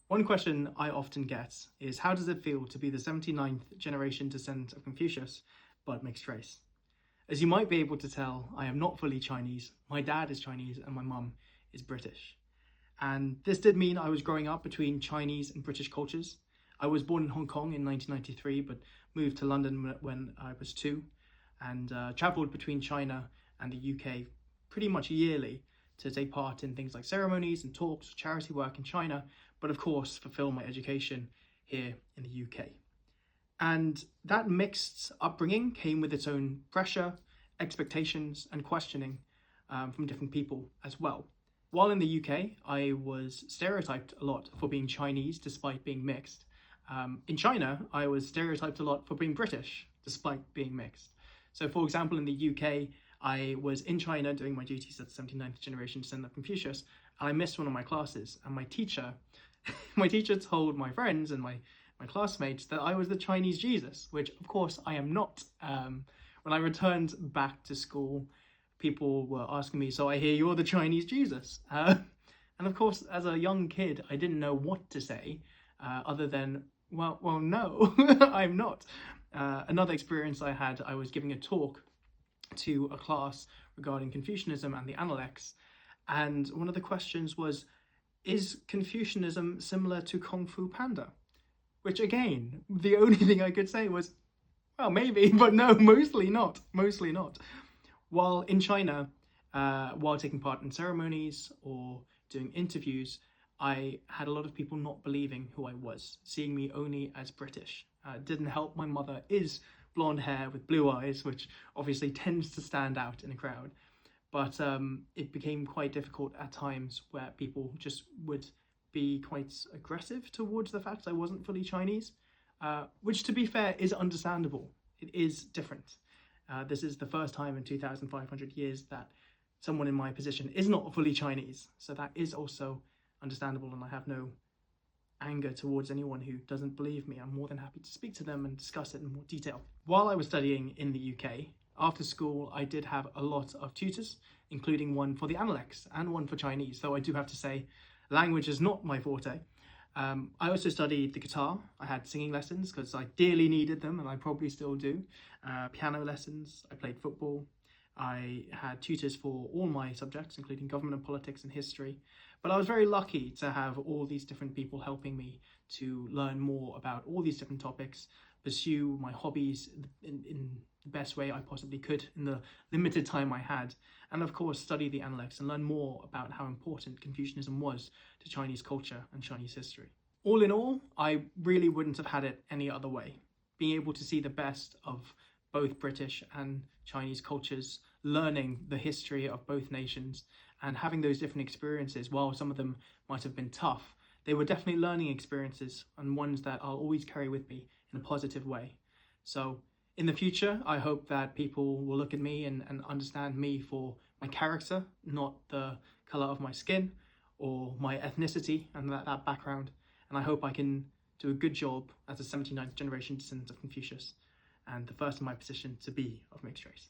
One question I often get is, how does it feel to be the 79th generation descendant of Confucius, but mixed race? As you might be able to tell, I am not fully Chinese. My dad is Chinese and my mum is British. And this did mean I was growing up between Chinese and British cultures. I was born in Hong Kong in 1993, but moved to London when I was 2, and travelled between China and the UK pretty much yearly to take part in things like ceremonies and talks, charity work in China, but of course fulfill my education here in the UK. And that mixed upbringing came with its own pressure, expectations, and questioning from different people as well. While in the UK, I was stereotyped a lot for being Chinese despite being mixed. In China, I was stereotyped a lot for being British despite being mixed. So for example, in the UK, I was in China doing my duties at the 79th generation descendant of Confucius, and I missed one of my classes, and my teacher told my friends and my classmates that I was the Chinese Jesus, which of course I am not. When I returned back to school, people were asking me, so I hear you're the Chinese Jesus. And of course, as a young kid, I didn't know what to say other than, well, no, I'm not. Another experience I had, I was giving a talk to a class regarding Confucianism and the Analects, and one of the questions was, is Confucianism similar to Kung Fu Panda? Which again, the only thing I could say was, well, maybe, but no, mostly not. While in China, while taking part in ceremonies or doing interviews, I had a lot of people not believing who I was, seeing me only as British. Didn't help, my mother is blonde hair with blue eyes, which obviously tends to stand out in a crowd. But it became quite difficult at times where people just would be quite aggressive towards the fact I wasn't fully Chinese, which to be fair is understandable. It is different. This is the first time in 2,500 years that someone in my position is not fully Chinese. So that is also understandable, and I have no anger towards anyone who doesn't believe me. I'm more than happy to speak to them and discuss it in more detail. While I was studying in the UK, after school I did have a lot of tutors, including one for the Analects and one for Chinese, though I do have to say language is not my forte. I also studied the guitar. I had singing lessons because I dearly needed them, and I probably still do. Piano lessons, I played football. I had tutors for all my subjects, including government and politics and history. But I was very lucky to have all these different people helping me to learn more about all these different topics, pursue my hobbies in the best way I possibly could in the limited time I had, and of course study the Analects and learn more about how important Confucianism was to Chinese culture and Chinese history. All in all, I really wouldn't have had it any other way. Being able to see the best of both British and Chinese cultures, learning the history of both nations, and having those different experiences, while some of them might have been tough, they were definitely learning experiences and ones that I'll always carry with me in a positive way. So in the future, I hope that people will look at me and understand me for my character, not the colour of my skin or my ethnicity and that background. And I hope I can do a good job as a 79th generation descendant of Confucius, and the first in my position to be of mixed race.